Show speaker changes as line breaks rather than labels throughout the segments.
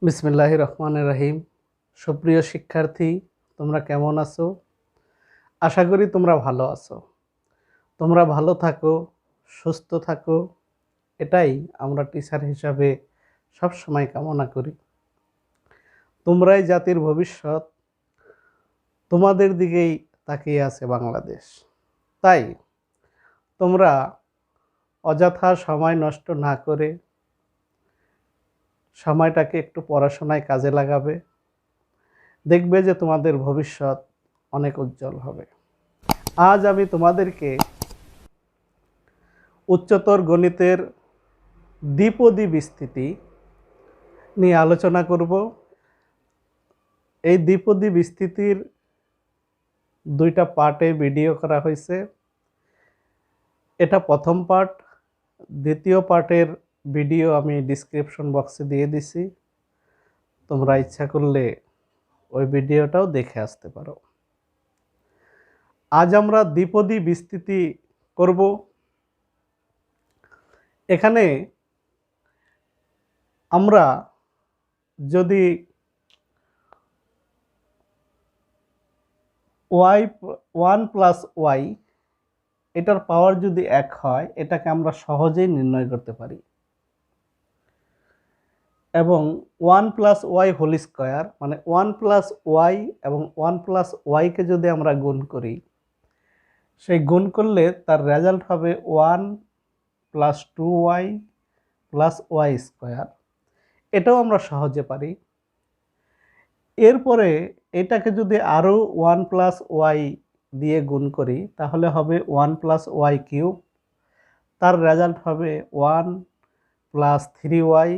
বিসমিল্লাহির রহমানির রহিম। সুপ্রিয় শিক্ষার্থী, তোমরা কেমন আছো? আশা করি তোমরা ভালো আছো। তোমরা ভালো থাকো, সুস্থ থাকো, এটাই আমরা টিচার হিসাবে সবসময় কামনা করি। তোমরাই জাতির ভবিষ্যৎ, তোমাদের দিকেই তাকিয়ে আছে বাংলাদেশ। তাই তোমরা অযথা সময় নষ্ট না করে সময়টাকে একটু পড়াশোনায় কাজে লাগাবে। দেখবে যে তোমাদের ভবিষ্যৎ অনেক উজ্জ্বল হবে। আজ আমি তোমাদেরকে উচ্চতর গণিতের দ্বিপদী বিস্তৃতি নিয়ে আলোচনা করব। এই দ্বিপদী বিস্তৃতির দুইটা পার্টে ভিডিও করা হয়েছে। এটা প্রথম পার্ট। দ্বিতীয় পার্টের ভিডিও আমি ডিসক্রিপশন বক্সে দিয়ে দিছি। তোমরা ইচ্ছা করলে ওই ভিডিওটাও দেখে আসতে পারো। আজ আমরা দ্বিপদী বিস্তৃতি করব। এখানে আমরা যদি ওয়ান প্লাস ওয়াই এটার পাওয়ার যদি 1 হয়, এটাকে আমরা সহজেই নির্ণয় করতে পারি। এবং 1 প্লাস ওয়াই হোল স্কোয়ার মানে 1 প্লাস ওয়াই এবং 1 প্লাস ওয়াইকে যদি আমরা গুণ করি, সেই গুণ করলে তার রেজাল্ট হবে 1 plus 2y plus Y square. এটাও আমরা সহজে পারি। এরপরে এটাকে যদি আরও 1 প্লাস ওয়াই দিয়ে গুণ করি, তাহলে হবে 1 প্লাস ওয়াই কিউব। তার রেজাল্ট হবে 1 plus 3y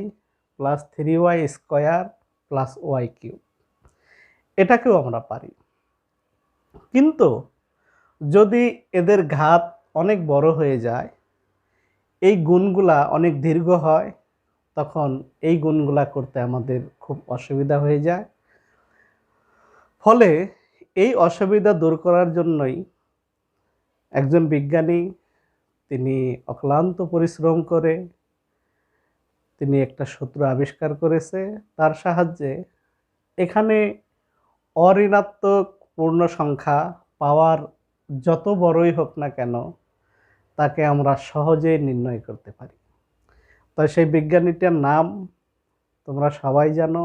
plus 3y square plus Y cube. এটাকেও আমরা পারি। কিন্তু যদি এদের ঘাত অনেক বড় হয়ে যায়, এই গুণগুলা অনেক দীর্ঘ হয়, তখন এই গুণগুলা করতে আমাদের খুব অসুবিধা হয়ে যায়। ফলে এই অসুবিধা দূর করার জন্যই একজন বিজ্ঞানী তিনি অক্লান্ত পরিশ্রম করে তিনি একটা সূত্র আবিষ্কার করেছে। তার সাহায্যে এখানে অঋণাত্মক পূর্ণ সংখ্যা পাওয়ার যত বড়ই হোক না কেন, তাকে আমরা সহজেই নির্ণয় করতে পারি। তাই সেই বিজ্ঞানীটার নাম তোমরা সবাই জানো,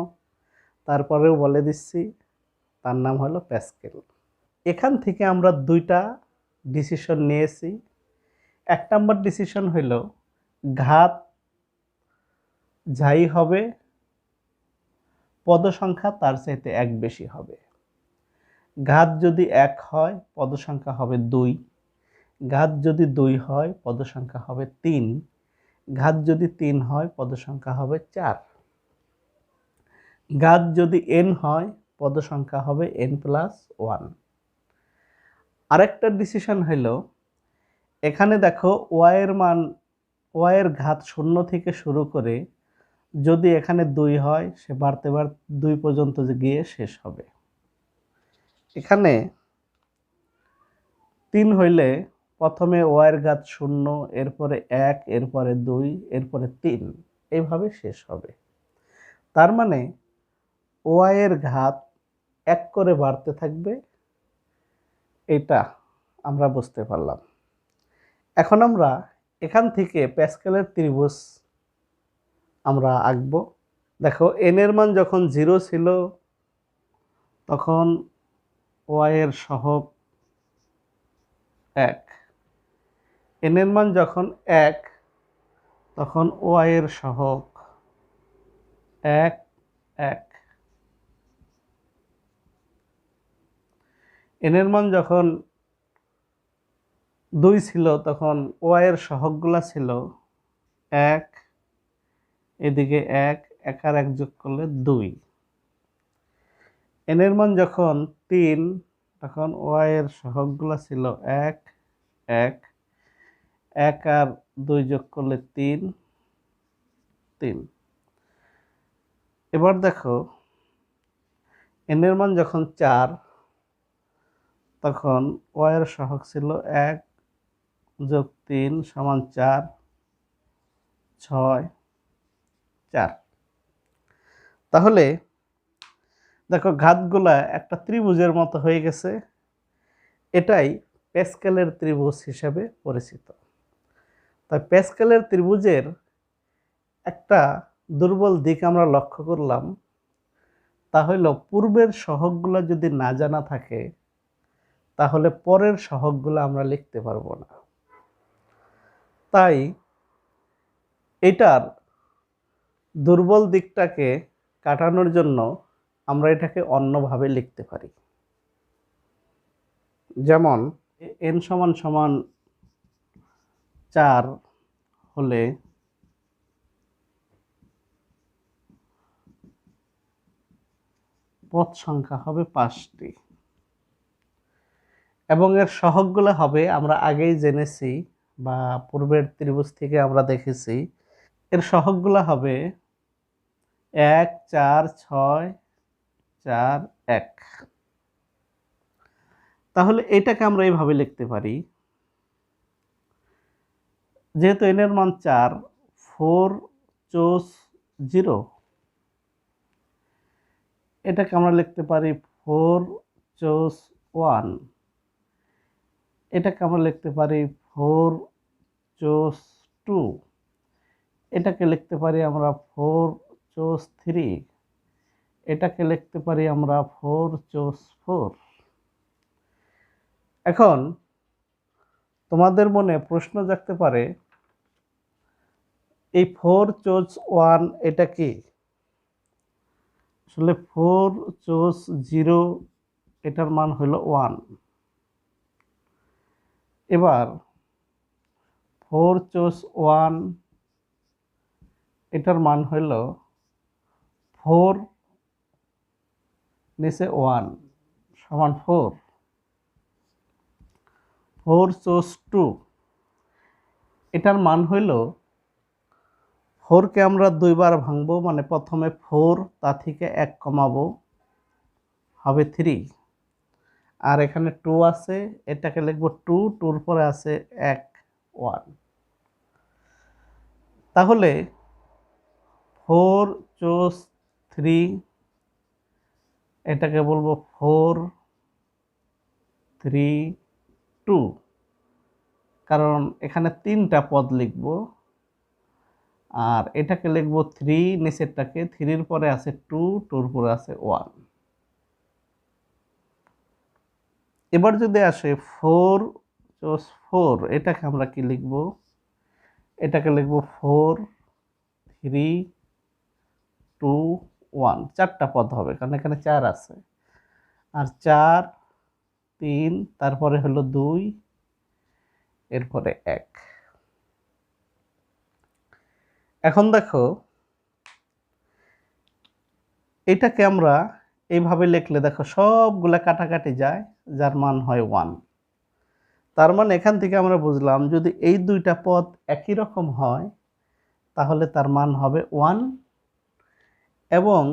তারপরেও বলে দিচ্ছি, তার নাম হলো প্যাসকেল। এখান থেকে আমরা দুইটা ডিসিশন নিয়েছি। 1 নম্বর ডিসিশন হলো ঘাত যাই হবে পদ সংখ্যা তার চাইতে 1 বেশি হবে। ঘাত যদি 1 হয়, পদ সংখ্যা হবে 2। ঘাত যদি 2 হয়, পদ সংখ্যা হবে 3। ঘাত যদি 3 হয়, পদ সংখ্যা হবে 4। ঘাত যদি n হয়, পদ সংখ্যা হবে n প্লাস 1। আরেকটা ডিসিশন হলো, এখানে দেখো y এর ঘাত 0 থেকে শুরু করে যদি এখানে 2 হয়, সে বাড়তে বাড়তে 2 পর্যন্ত গিয়ে শেষ হবে। এখানে 3 হইলে প্রথমে y এর ঘাত 0, এরপরে 1, এরপরে 2, এরপরে 3, এইভাবে শেষ হবে। তার মানে y এর ঘাত 1 করে বাড়তে থাকবে। এটা আমরা বুঝতে পারলাম। এখন আমরা এখান থেকে প্যাসকেলের ত্রিভুজ আমরা আঁকবো। দেখো, n এর মান যখন 0 ছিল, তখন y এর সহগ 1। n এর মান যখন 1, তখন y এর সহগ 1, 1। n এর মান যখন 2 ছিল, তখন y এর সহগগুলা ছিল 1, এদিকে 1, 1 আর 1 যোগ করলে 2। n এর মান যখন 3, তখন y এর সহগগুলা ছিল 1, 1, 1 আর 2 যোগ করলে 3, 3। এবার দেখো, n এর মান যখন 4, তখন y এর সহগ ছিল 1 যোগ 3 সমান 4, 6, 4। তাহলে দেখো ঘাতগুলা একটা ত্রিভুজের মতো হয়ে গেছে, এটাই প্যাসকেলের ত্রিভুজ হিসেবে পরিচিত। তাই প্যাসকেলের ত্রিভুজের একটা দুর্বল দিক আমরা লক্ষ্য করলাম, তা হইল পূর্বের সহগগুলো যদি না জানা থাকে তাহলে পরের সহগগুলো আমরা লিখতে পারবো না। তাই এটার দুর্বল দিকটাকে কাটানোর জন্য আমরা এটাকে অন্যভাবে লিখতে পারি। যেমন n সমান সমান 4 হলে পদ সংখ্যা হবে 5টি এবং এর সহগগুলো হবে, আমরা আগেই জেনেছি বা পূর্বের ত্রিভুজ থেকে আমরা দেখেছি, এর সহগগুলো হবে 1 4 6 4 1। তাহলে এটাকে আমরা এইভাবে লিখতে পারি, যেহেতু n এর মান 4, 4 চোস 0, এটাকে আমরা লিখতে পারি 4 চোস 1, এটাকে আমরা লিখতে পারি 4 চোস 2, এটাকে লিখতে পারি আমরা 4 চোস 3, এটাকে লিখতে পারি আমরা 4 চোস 4। এখন তোমাদের মনে প্রশ্ন জাগতে পারে, এই 4 চোস 1 এটা কি? আসলে 4 চোস 0 এটার মান হলো 1। এবার 4 চোস 1 এটার মান হলো 4 নিচে 1 সমান 4। 4 চোস 2 এটার মান হইল, 4কে আমরা দুইবার ভাঙবো, মানে প্রথমে 4 তা থেকে 1 কমাবো, হবে 3। আর এখানে 2 আছে, এটাকে লিখবো 2, 2 পরে আছে 1 1। তাহলে 4 চোস 3 এটাকে বলবো 4 3 2, কারণ এখানে 3টা পদ লিখব। আর এটাকে লিখবো 3, নিচেরটাকে 3-র পরে আছে 2, 2-র পরে আছে 1। এবার যদি আসে 4 চোস 4, এটাকে আমরা কি লিখব? এটাকে লিখব 4 3 2 1, 4টা পদ হবে কারণ এখানে 4 আছে। আর 4 3, তারপরে হলো 2, এরপরে 1। এখন দেখো এটাকে আমরা এইভাবে লিখলে দেখো সবগুলা কাটাকাটি যায়, যার মান হয় 1। তার মানে এখান থেকে আমরা বুঝলাম যদি এই দুইটা পদ একই রকম হয় তাহলে তার মান হবে 1, এবং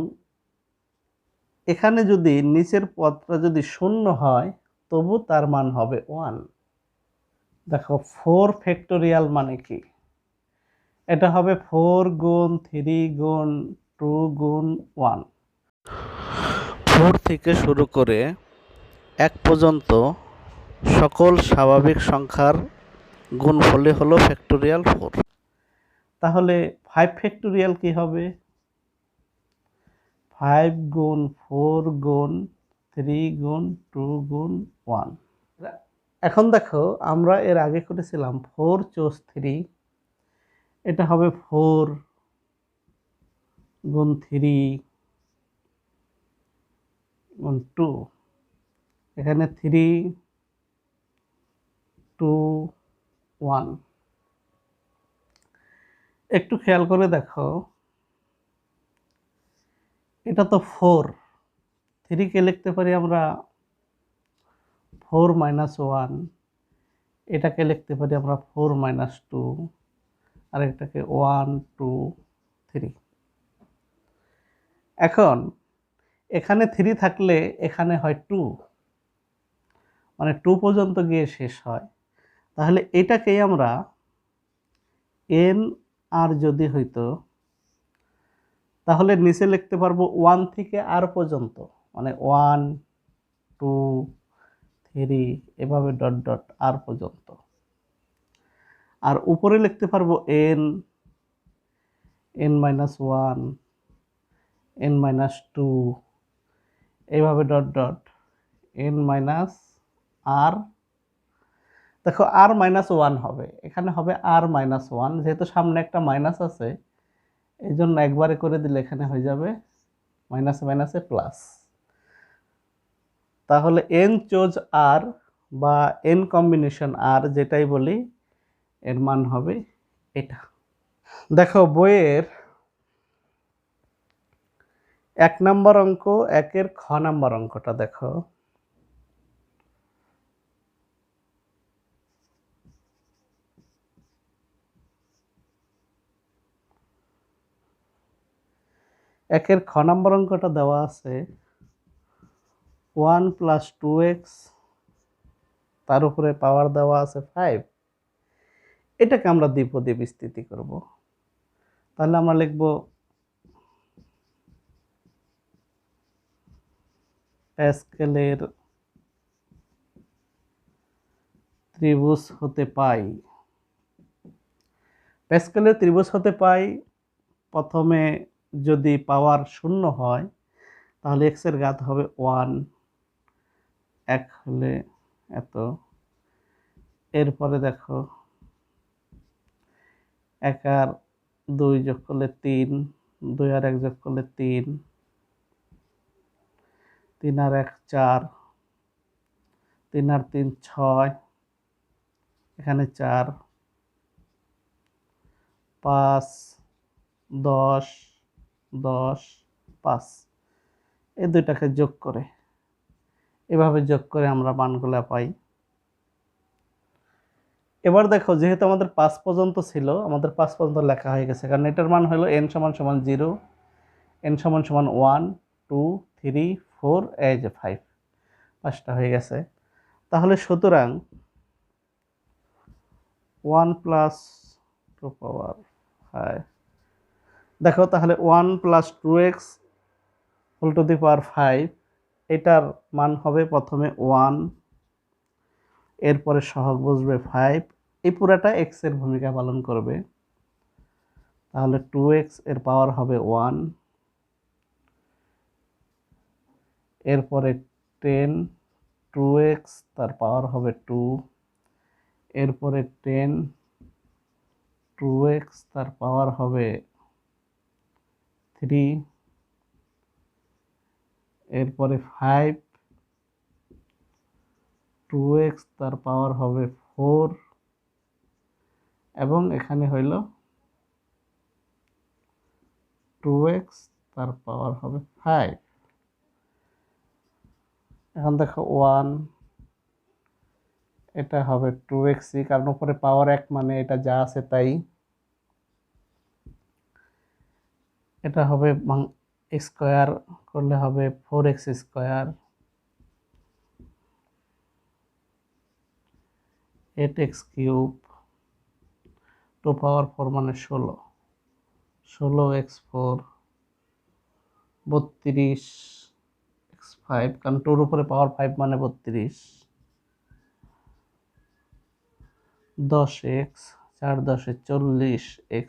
এখানে যদি নিচের পদটা যদি শূন্য হয় তবু তার মান হবে 1। দেখো 4 ফ্যাক্টোরিয়াল মানে কি? এটা হবে 4 গুণ 3 গুণ 2 গুণ 1। 4 থেকে শুরু করে 1 পর্যন্ত সকল স্বাভাবিক সংখ্যার গুণফলই হলো ফ্যাক্টোরিয়াল 4। তাহলে 5 ফ্যাক্টোরিয়াল কি হবে? 5 গুণ 4 গুণ 3 গুণ 2 গুণ 1। এখন দেখো আমরা এর আগে করেছিলাম 4 চোস 3, এটা হবে 4 গুণ 3 গুণ 2, এখানে 3 2 1। একটু খেয়াল করে দেখো, এটা তো 4, 3কে লিখতে পারি আমরা 4 মাইনাস 1, এটাকে লিখতে পারি আমরা 4 মাইনাস 2, আর এটাকে 1 2 3। এখন এখানে 3 থাকলে এখানে হয় 2, মানে 2 পর্যন্ত গিয়ে শেষ হয়। তাহলে এটাকেই আমরা n আর যদি হইতো তাহলে নিচে লিখতে পারবো 1 থেকে r পর্যন্ত, মানে 1 2 3 এভাবে ডট ডট r পর্যন্ত। আর উপরে লিখতে পারবো n n-1 n-2 এইভাবে ডট ডট n-r। দেখো r-1 হবে, এখানে হবে r-1, যেহেতু সামনে একটা মাইনাস আছে এই জন্য একবারে করে দিলে এখানে হয়ে যাবে মাইনাসে মাইনাসে প্লাস। তাহলে n চোজ r বা n কম্বিনেশন r যেটাই বলি এর মান হবে এটা। দেখো বইয়ের 1 নম্বর অঙ্ক 1-এর খ নম্বর অঙ্কটা দেখো। একের খ নম্বর অঙ্কটা দেওয়া আছে 1 + 2x, তার উপরে পাওয়ার দেওয়া আছে 5। এটাকে আমরা দ্বিপদী বিস্তৃতি করব। তাহলে আমরা লিখব প্যাসকেলের ত্রিভুজ হতে পাই। প্যাসকেলের ত্রিভুজ হতে পাই, প্রথমে যদি পাওয়ার 0 হয় তাহলে x এর ঘাত হবে 1, 1 হলে এত। এরপরে দেখো 1 আর 2 যোগ করলে 3, 2 আর 1 যোগ করলে 3, 3 আর 1 4, 3 আর 3 6, এখানে 4, 5 10 10 5, এই দুইটাকে যোগ করে এভাবে যোগ করে আমরা মানগুলা পাই। এবার দেখো যেহেতু আমাদের 5 পর্যন্ত ছিল, আমাদের 5 পর্যন্ত লেখা হয়ে গেছে, কারণ এটার মান হলো n = 0, n = 1 2 3 4, এই যে 5, 5টা হয়ে গেছে। তাহলে সুতরাং 1 + 2 পাওয়ার 5, দেখো তাহলে 1 + 2x হোল টু দি পাওয়ার 5, এটার মান হবে প্রথমে 1, এরপরে সহগ বসবে 5, এই পুরাটা x এর ভূমিকা পালন করবে। তাহলে 2x এর পাওয়ার হবে 1, এরপরে 10 2x তার পাওয়ার হবে 2, এরপরে 10 2x তার পাওয়ার হবে 3, এরপরে 5 2x তার পাওয়ার হবে 4, এবং এখানে হইল 2x তার পাওয়ার হবে 5। এখন দেখো 1, এটা হবে 2x, কারণ উপরে পাওয়ার 1 মানে এটা যা আছে তাই। এটা হবে স্কয়ার করলে হবে 4x², 8x³ 2 পাওয়ার 4 মানে 16, 16x4 32x5, কারণ 2 উপরে পাওয়ার 5 মানে 32, 10x 4 10 40 x²,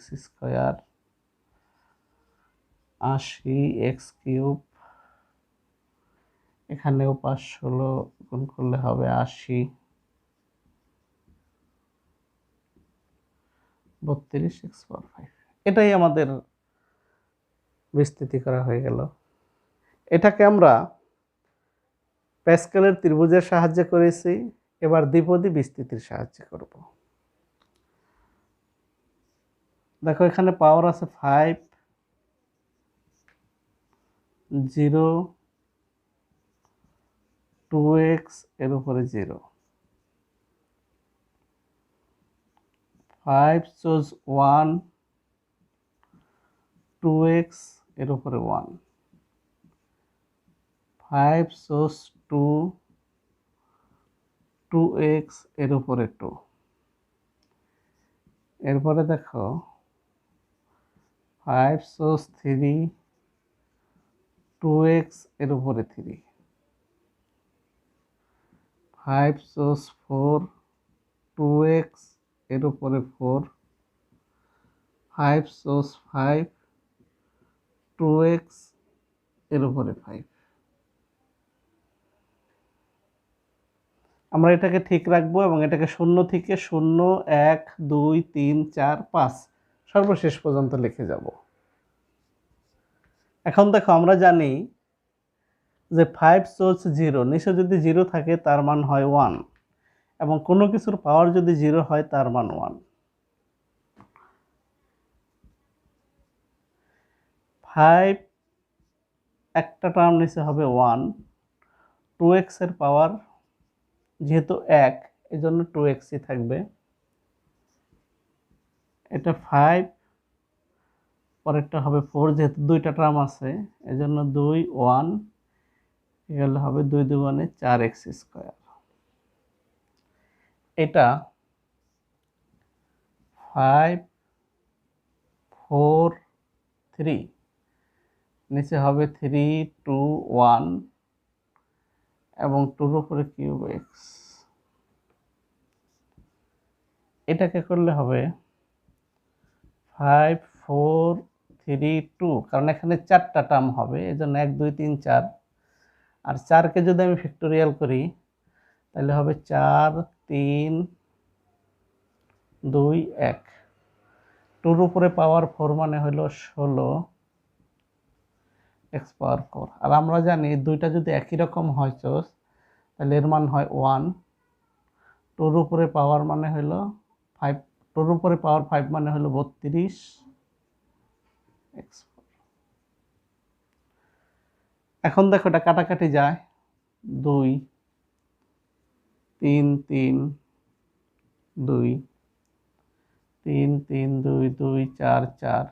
80x³, এখানেও 5 16 গুণ করলে হবে 80, 32x5। এটাই আমাদের বিস্তৃতি করা হয়ে গেল। এটাকে আমরা প্যাসকেলের ত্রিভুজের সাহায্যে করেছি, এবার দ্বিপদী বিস্তৃতির সাহায্যে করব। দেখো এখানে পাওয়ার আছে 5, 0 2x এর উপরে 0, 5 চোজ 1 2x এর উপরে 1, 5 চোজ 2 2x এর উপরে 2, এরপরে দেখো 5 চোজ 3 2x এর উপরে 3, 5 চোস 4, 2x এর উপরে 4, 5 চোস 5, 2x এর উপরে 5। আমরা এটাকে ঠিক রাখবো এবং এটাকে 0 থেকে 0, 1, 2, 3, 4, 5 সর্বশেষ পর্যন্ত লিখে যাব। এখন দেখো আমরা জানি যে 5 চোস 0, নিচে যদি 0 থাকে তার মান হয় 1, এবং কোনো কিছুর পাওয়ার যদি 0 হয় তার মান 1। 5 একটা টার্ম নিচে হবে 1, 2x এর পাওয়ার যেহেতু 1 এজন্য 2x ই থাকবে। এটা 5, পরেরটা হবে 4, যেহেতু দুইটা টার্ম আছে এজন্য 2, 1 এগুলো হবে 2 দুগুণে 4x স্কয়ার। এটা 5, 4, 3, নিচে হবে 3, 2, 1 এবং 2 এর উপরে কিউব x। এটাকে করলে হবে 5, 4, 3, 2, কারণ এখানে 4টা টার্ম হবে এজন্য 1, 2, 3, 4, আর 4কে যদি আমি ফ্যাক্টোরিয়াল করি তাহলে হবে 4, 3, 2, 1। 2 এর উপরে পাওয়ার 4 মানে হলো 16 x পাওয়ার 4। আর আমরা জানি দুইটা যদি একই রকম হয় চোস তাহলে এর মান হয় 1। 2 এর উপরে পাওয়ার মানে হলো 5, 2 এর উপরে পাওয়ার 5 মানে হলো 32 x। এখন দেখো এটা কাটাকাটি যায়, 2, 3, 3, 2, 3, 3, 2, 2, 4, 4।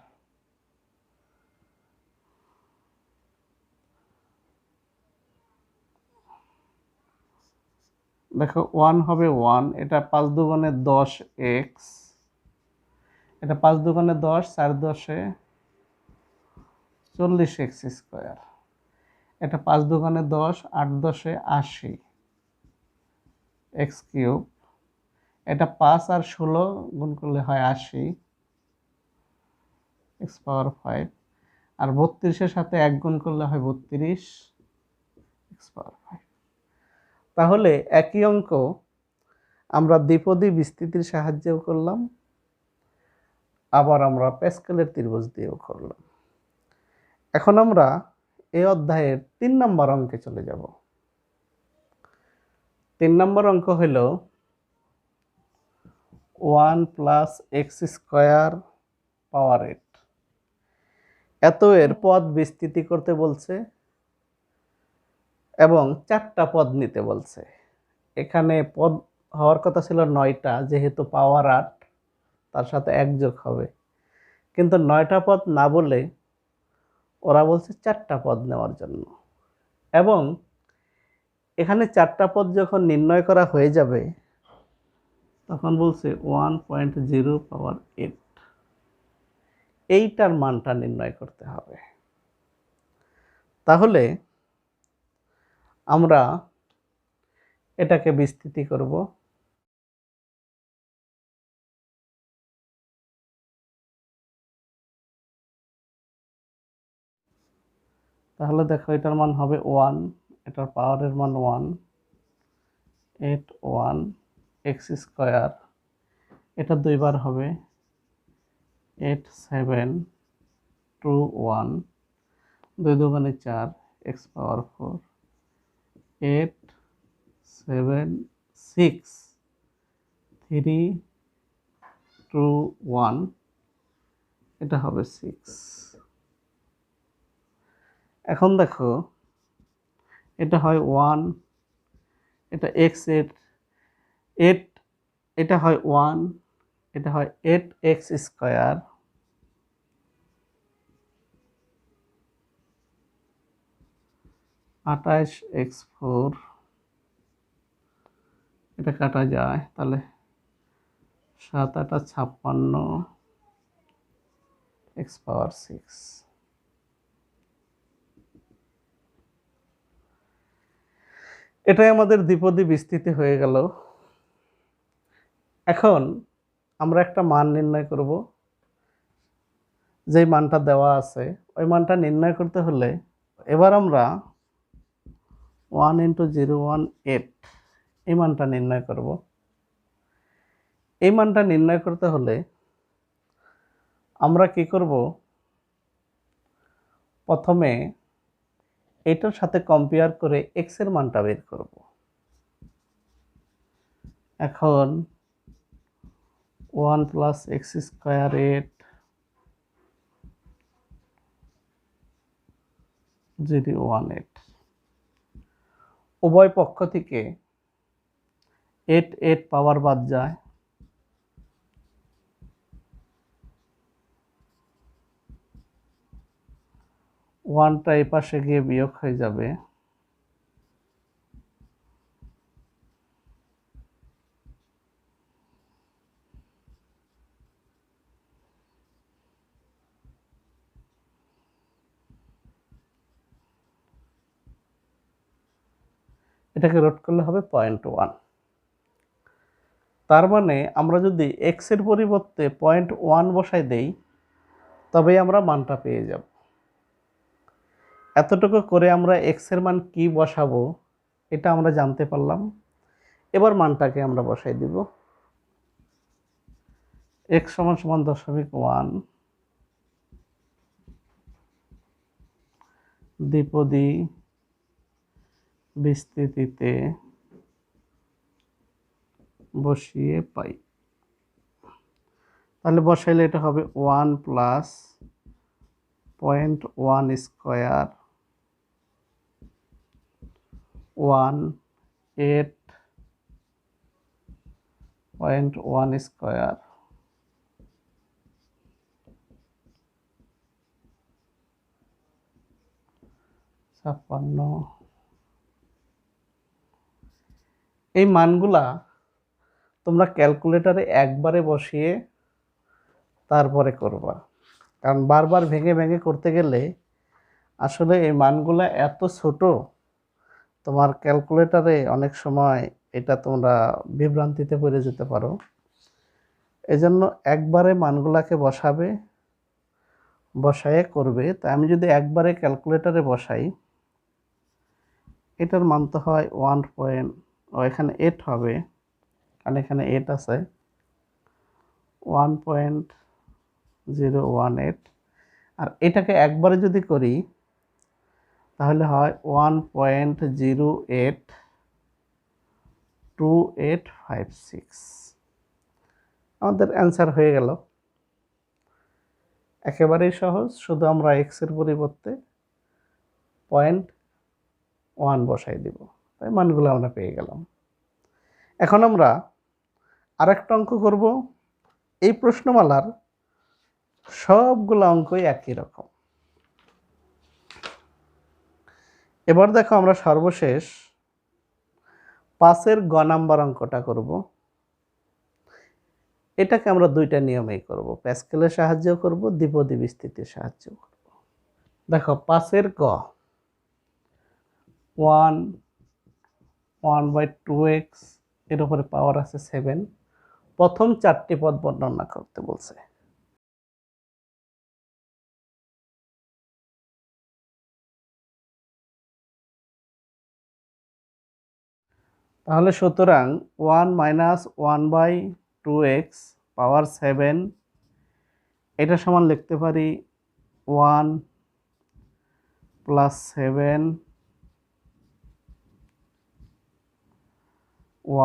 দেখো 1 হবে 1, এটা 5 দুগুণে 10x, এটা 5 দুগুণে 10, 4 10 40x স্কয়ার। এটা 5 দুগুণে 10, 8 10 80 x কিউব। এটা 5 আর 16 গুণ করলে হয় 80 x পাওয়ার 5, আর 32 এর সাথে 1 গুণ করলে হয় 32 x পাওয়ার 5। তাহলে একই অঙ্ক আমরা দ্বিপদী বিস্তৃতির সাহায্যেও করলাম, আবার আমরা প্যাসকেলের ত্রিভুজ দিয়েও করলাম। এখন আমরা এই অধ্যায়ের 3 নম্বর অঙ্কে চলে যাব। 3 নম্বর অঙ্ক হলো 1 প্লাস এক্স স্কয়ার পাওয়ার 8। এত এর পদ বিস্তৃতি করতে বলছে এবং 4টা পদ নিতে বলছে। এখানে পদ হওয়ার কথা ছিল 9টা, যেহেতু পাওয়ার 8 তার সাথে 1 যোগ হবে, কিন্তু 9টা পদ না বলে ওরা বলছে 4টা পদ নেওয়ার জন্য। এবং এখানে 4টা পদ যখন নির্ণয় করা হয়ে যাবে তখন বলছে 1.0 পাওয়ার 8, এইটার মানটা নির্ণয় করতে হবে। তাহলে আমরা এটাকে বিস্তৃতি করব। তাহলে দেখো এটার মান হবে 1, এটার পাওয়ারের মান 1, 8, 1 x স্কয়ার। এটা দুইবার হবে 8, 7, 2, 1, 2 দুগুণে 4 x পাওয়ার 4, 8, 7, 6, 3, 2, 1, এটা হবে 6। এখন দেখো এটা হয় 1, এটা x এর 8, এটা হয় 1, এটা হয় 8x স্কয়ার, আঠাশ x4, এটা কাটা যায় তাহলে 7 8 56 x পাওয়ার 6। এটাই আমাদের দ্বিপদী বিস্তৃতি হয়ে গেল। এখন আমরা একটা মান নির্ণয় করব। যেই মানটা দেওয়া আছে ওই মানটা নির্ণয় করতে হলে এবার আমরা 1 × 018 এই মানটা নির্ণয় করব। এই মানটা নির্ণয় করতে হলে আমরা কি করব, প্রথমে এটার সাথে কম্পেয়ার করে x এর মানটা বের করব। এখন 1 + x² 8 018 উভয় পক্ষ থেকে 8 পাওয়ার বাদ যায়, 1টা এই পাশে গিয়ে বিয়োগ হয়ে যাবে, এটাকে রোড করলে হবে 0.1। তার মানে আমরা যদি x এর পরিবর্তে 0.1 বসাই দেই তবেই আমরা মানটা পেয়ে যাব। এতটুকু করে আমরা x এর মান কি বসাবো এটা আমরা জানতে পারলাম। এবার মানটাকে আমরা বসাই দিব। x = 0.1 দ্বিপদী বিস্তৃতিতে বসিয়ে পাই। তাহলে বসাইলে এটা হবে 1 + 0.1² 1 8 0.1² 56। এই মানগুলা তোমরা ক্যালকুলেটরে একবারে বসিয়ে তারপরে করবা, কারণ বারবার ভেঙে ভেঙে করতে গেলে আসলে এই মানগুলা এত ছোট তোমার ক্যালকুলেটরে অনেক সময় এটা তোমরা বিভ্রান্তিতে পড়ে যেতে পারো। এজন্য একবারে মানগুলাকে বসাবে, বসায়ে করবে। তাই আমি যদি একবারে ক্যালকুলেটরে বসাই, এটার মান তো হয় 1. এখানে 8 হবে, কারণ এখানে 8 আছে, 1.018। আর এটাকে একবারে যদি করি তাহলে হয় 1.082856। আমাদের অ্যান্সার হয়ে গেল। একেবারেই সহজ, শুধু আমরা x এর পরিবর্তে 0.1 বসাই দিব, তাই মানগুলো আমরা পেয়ে গেলাম। এখন আমরা আরেকটা অঙ্ক করব। এই প্রশ্নমালার সবগুলো অঙ্কই একই রকম। এবার দেখো আমরা সর্বশেষ 5-এর গ নাম্বার অঙ্কটা করব। এটাকে আমরা দুইটা নিয়মেই করব, প্যাসকেলের সাহায্যেও করব, দ্বিপদী বিস্তৃতির সাহায্যেও করব। দেখো 5-এর গ 1/2x এর উপরে পাওয়ার আছে 7, প্রথম 4টি পদ বর্ণনা করতে বলছে। তাহলে সুতরাং 1 - 1/2x পাওয়ার 7 এটা সমান লিখতে পারি 1 + 7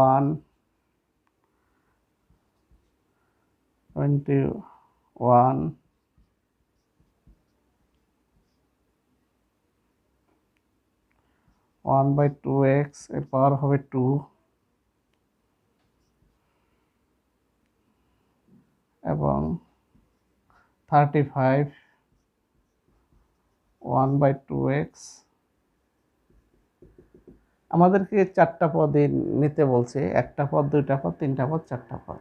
1 21 1/2x এর পাওয়ার হবে 2 এবং 35 1/2x। আমাদেরকে 4টা পদই নিতে বলছে, একটা পদ, দুইটা পদ, তিনটা পদ, 4টা পদ।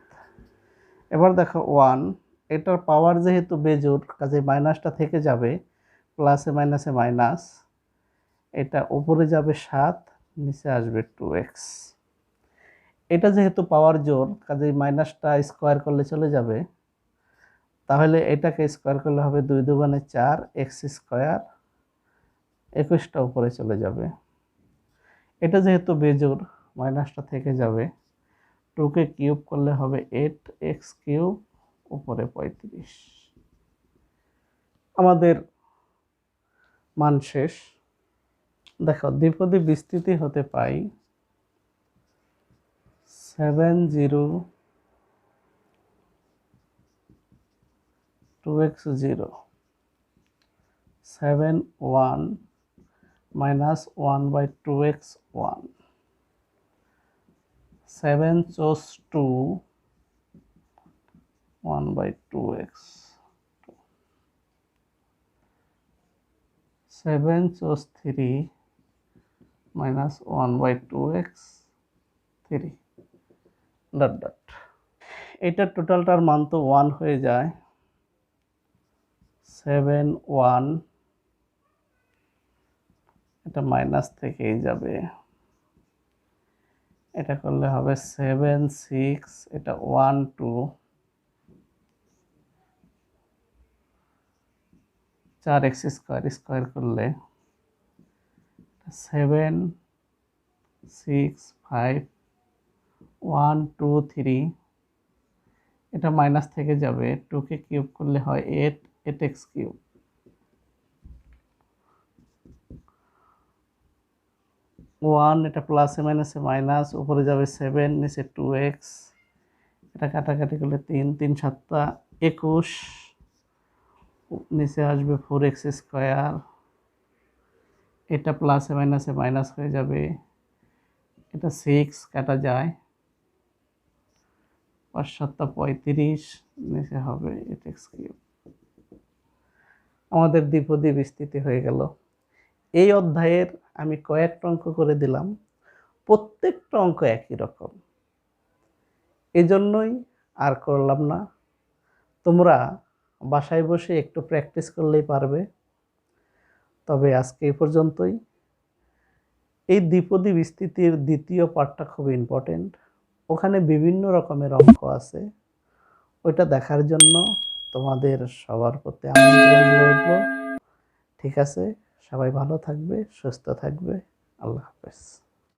এবার দেখো 1 এটার পাওয়ার যেহেতু বেজোড় কাজে মাইনাসটা থেকে যাবে, প্লাসে মাইনাসে মাইনাস, এটা উপরে যাবে 7 নিচে আসবে 2x। এটা যেহেতু পাওয়ার জোর, কাজেই মাইনাসটা স্কোয়ার করলে চলে যাবে, তাহলে এটাকে স্কোয়ার করলে হবে 2 দুগুণে 4 এক্স স্কোয়ার, 21টা উপরে চলে যাবে। এটা যেহেতু বেজোড়, মাইনাসটা থেকে যাবে, 2কে কিউব করলে হবে 8x কিউব উপরে 35। আমাদের মান শেষ। দেখো দ্বিপদী বিস্তৃতি হতে পাই 7(0)(2x0) 7(1) minus 1/2x1 7(2) 1/2x 7(3) minus 1/2x3 dot dot. এটার টোটালটার মান তো 1 হয়ে যায়, 7(1), এটা মাইনাস থেকেই যাবে, এটা করলে হবে 7(6), এটা 1 2, 4x স্কোয়ার স্কোয়ার করলে 7(6) 5 1 2 3, এটা মাইনাস থেকে যাবে, 2কে কিউব করলে হয় 8x কিউব, 1, এটা প্লাসে মাইনাসে মাইনাস, উপরে যাবে 7, নিচে 2x, এটা কাটাকাটি করলে 3 3 7 21, নিচে আসবে 4x স্কোয়ার, এটা প্লাসে মাইনাসে মাইনাস হয়ে যাবে, এটা 6 কাটা যায়, 5 7 35, নিচে হবে 8x কিউব। আমাদের দ্বিপদী বিস্তৃতি হয়ে গেল। এই অধ্যায়ের আমি কয়েকটা অঙ্ক করে দিলাম, প্রত্যেকটা অঙ্ক একই রকম, এজন্যই আর করলাম না। তোমরা বাসায় বসে একটু প্র্যাকটিস করলেই পারবে। তবে আজকে এই পর্যন্তই। এই দ্বিপদী বিস্তৃতির দ্বিতীয় পার্টটা খুব ইম্পর্টেন্ট, ওখানে বিভিন্ন রকমের অঙ্ক আছে, ওইটা দেখার জন্য তোমাদের সবার প্রতি আমন্ত্রণ রইল। ঠিক আছে, সবাই ভালো থাকবে, সুস্থ থাকবে। আল্লাহ হাফেজ।